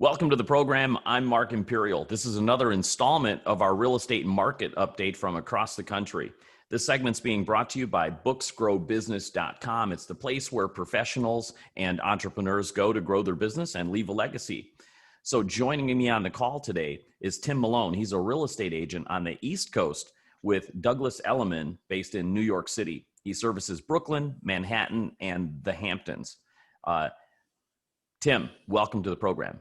Welcome to the program. I'm Mark Imperial. This is another installment of our real estate market update from across the country. This segment's being brought to you by booksgrowbusiness.com. It's the place where professionals and entrepreneurs go to grow their business and leave a legacy. So joining me on the call today is Tim Malone. He's a real estate agent on the East Coast with Douglas Elliman based in New York City. He services Brooklyn, Manhattan, and the Hamptons. Tim, welcome to the program.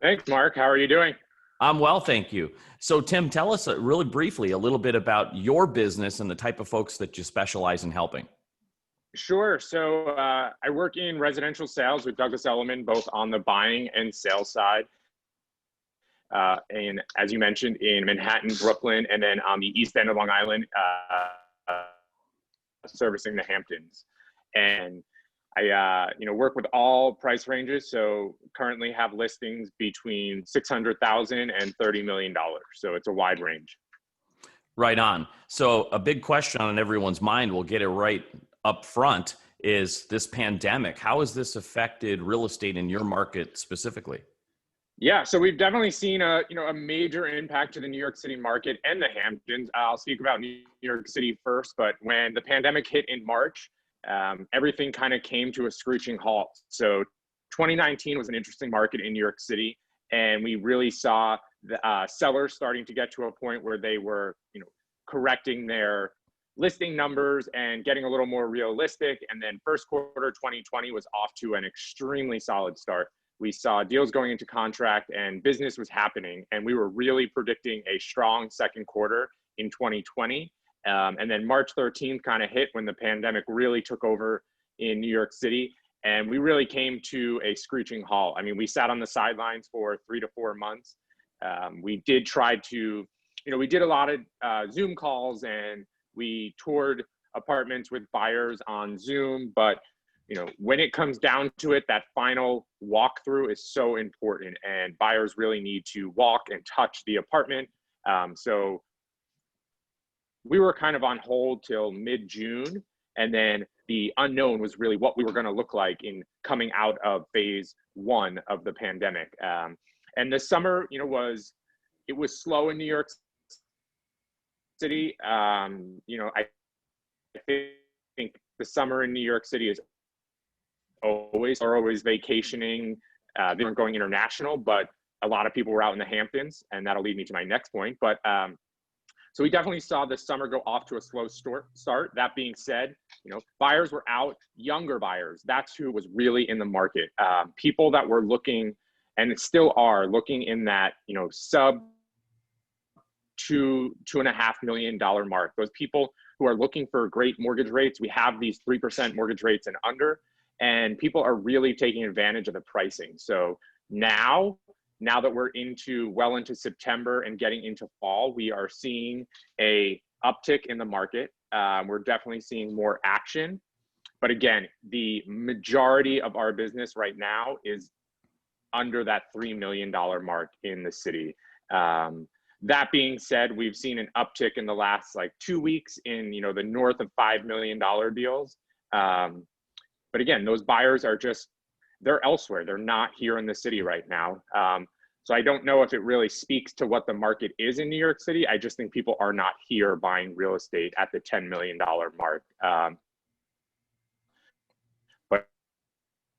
Thanks, Mark. How are you doing? I'm well, thank you. So, Tim, tell us really briefly a little bit about your business and the type of folks that you specialize in helping. Sure. So I work in residential sales with Douglas Elliman, both on the buying and sales side. And as you mentioned, in Manhattan, Brooklyn, and then on the east end of Long Island, servicing the Hamptons. And I work with all price ranges. So currently have listings between $600,000 and $30 million. So it's a wide range. Right on. So a big question on everyone's mind, we'll get it right up front, is this pandemic. How has this affected real estate in your market specifically? Yeah, so we've definitely seen a major impact to the New York City market and the Hamptons. I'll speak about New York City first, but when the pandemic hit in March, everything kind of came to a screeching halt. So 2019 was an interesting market in New York City, and we really saw the sellers starting to get to a point where they were, correcting their listing numbers and getting a little more realistic. And then first quarter 2020 was off to an extremely solid start. We saw deals going into contract and business was happening, and we were really predicting a strong second quarter in 2020. And then March 13th kind of hit when the pandemic really took over in New York City. And we really came to a screeching halt. I mean, we sat on the sidelines for 3 to 4 months. We did try to, we did a lot of Zoom calls, and we toured apartments with buyers on Zoom. But, when it comes down to it, that final walkthrough is so important, and buyers really need to walk and touch the apartment. So we were kind of on hold till mid-June, and then the unknown was really what we were going to look like in coming out of phase one of the pandemic. And the summer, it was slow in New York City. I think the summer in New York City is always vacationing. They weren't going international, but a lot of people were out in the Hamptons, and that'll lead me to my next point. But so we definitely saw the summer go off to a slow start. That being said, buyers were out, younger buyers. That's who was really in the market. People that were looking, and still are looking, in that, sub $2.5 million mark. Those people who are looking for great mortgage rates. We have these 3% mortgage rates and under, and people are really taking advantage of the pricing. So now that we're well into September and getting into fall, we are seeing a uptick in the market. We're definitely seeing more action. But again, the majority of our business right now is under that $3 million mark in the city. That being said, we've seen an uptick in the last 2 weeks in, the north of $5 million deals. But again, those buyers are they're elsewhere. They're not here in the city right now. So I don't know if it really speaks to what the market is in New York City. I just think people are not here buying real estate at the $10 million mark. But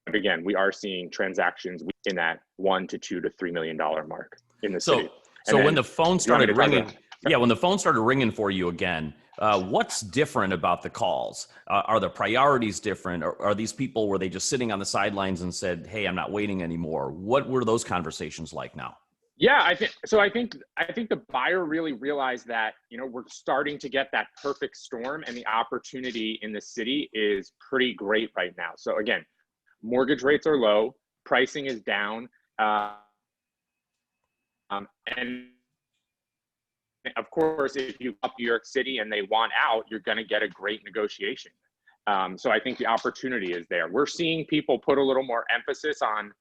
again, we are seeing transactions in that $1 to $2 to $3 million mark in the city. So when the phone started ringing, when the phone started ringing for you again, what's different about the calls? Are the priorities different? Or are these people, were they just sitting on the sidelines and said, hey, I'm not waiting anymore? What were those conversations like now? Yeah, I think the buyer really realized that, we're starting to get that perfect storm, and the opportunity in the city is pretty great right now. So again, mortgage rates are low, pricing is down. And of course, if you up New York City and they want out, you're going to get a great negotiation. So I think the opportunity is there. We're seeing people put a little more emphasis on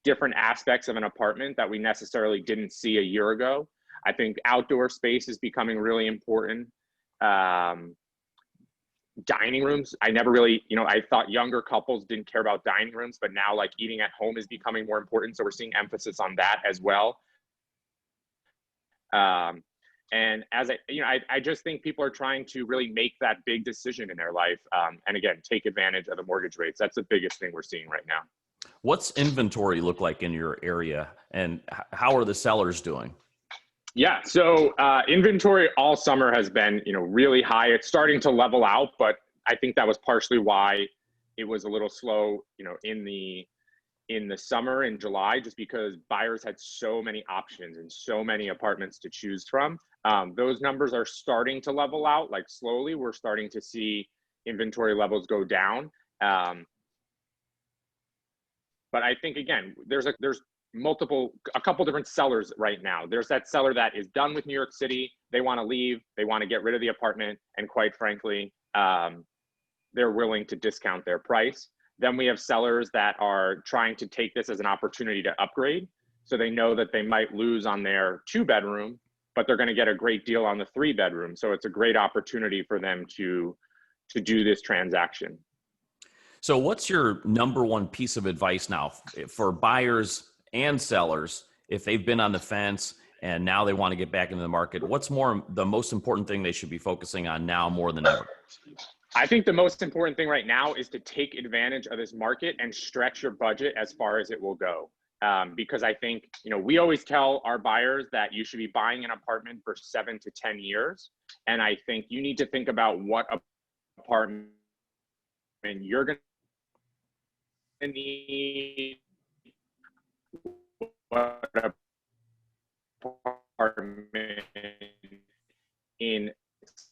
different aspects of an apartment that we necessarily didn't see a year ago. I think outdoor space is becoming really important. dining rooms. I never really, I thought younger couples didn't care about dining rooms, but now like eating at home is becoming more important. So we're seeing emphasis on that as well. And as I just think people are trying to really make that big decision in their life. And again, take advantage of the mortgage rates. That's the biggest thing we're seeing right now. What's inventory look like in your area, and how are the sellers doing? Yeah, so inventory all summer has been, really high. It's starting to level out, but I think that was partially why it was a little slow, in the summer in July, just because buyers had so many options and so many apartments to choose from. Those numbers are starting to level out, like slowly. We're starting to see inventory levels go down. But I think, again, there's a couple different sellers right now. There's that seller that is done with New York City. They want to leave. They want to get rid of the apartment. And quite frankly, they're willing to discount their price. Then we have sellers that are trying to take this as an opportunity to upgrade. So they know that they might lose on their 2-bedroom, but they're going to get a great deal on the 3-bedroom. So it's a great opportunity for them to do this transaction. So what's your number one piece of advice now for buyers and sellers if they've been on the fence and now they want to get back into the market? What's the most important thing they should be focusing on now more than ever? I think the most important thing right now is to take advantage of this market and stretch your budget as far as it will go. Because I think, we always tell our buyers that you should be buying an apartment for 7 to 10 years. And I think you need to think about what apartment you're going to need, what apartment in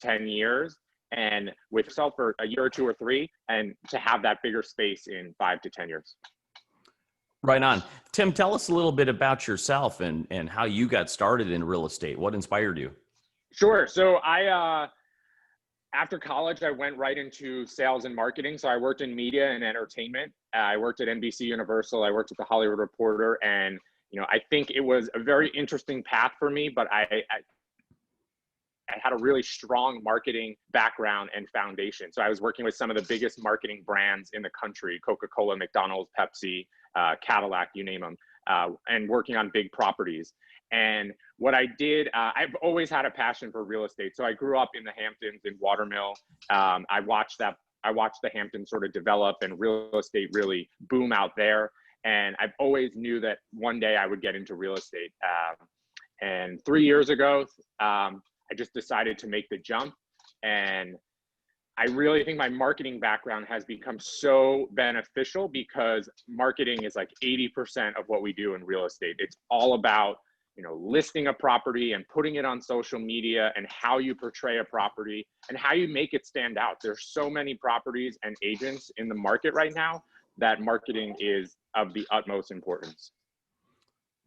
10 years, and with yourself for a year or 2 or 3, and to have that bigger space in 5 to 10 years. Right on. Tim, tell us a little bit about yourself and how you got started in real estate. What inspired you? Sure. So after college, I went right into sales and marketing. So I worked in media and entertainment. I worked at NBC Universal. I worked at the Hollywood Reporter. And, I think it was a very interesting path for me, but I had a really strong marketing background and foundation. So I was working with some of the biggest marketing brands in the country: Coca-Cola, McDonald's, Pepsi, Cadillac, you name them, and working on big properties. And what I did, I've always had a passion for real estate. So I grew up in the Hamptons in Watermill. I watched the Hamptons sort of develop and real estate really boom out there. And I've always knew that one day I would get into real estate. And 3 years ago, I just decided to make the jump. And I really think my marketing background has become so beneficial, because marketing is like 80% of what we do in real estate. It's all about, listing a property and putting it on social media, and how you portray a property and how you make it stand out. There's so many properties and agents in the market right now that marketing is of the utmost importance.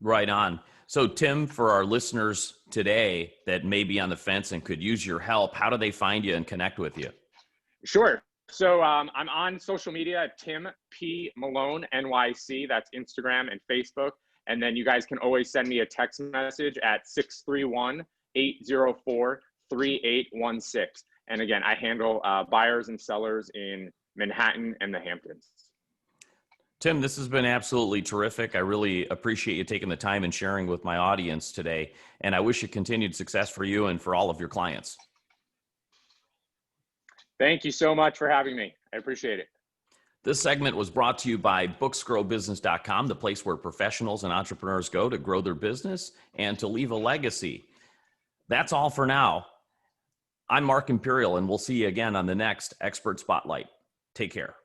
Right on. So Tim, for our listeners today that may be on the fence and could use your help, how do they find you and connect with you? Sure. So I'm on social media at Tim P. Malone, NYC. That's Instagram and Facebook. And then you guys can always send me a text message at 631-804-3816. And again, I handle buyers and sellers in Manhattan and the Hamptons. Tim, this has been absolutely terrific. I really appreciate you taking the time and sharing with my audience today. And I wish you continued success for you and for all of your clients. Thank you so much for having me. I appreciate it. This segment was brought to you by booksgrowbusiness.com, the place where professionals and entrepreneurs go to grow their business and to leave a legacy. That's all for now. I'm Mark Imperial, and we'll see you again on the next Expert Spotlight. Take care.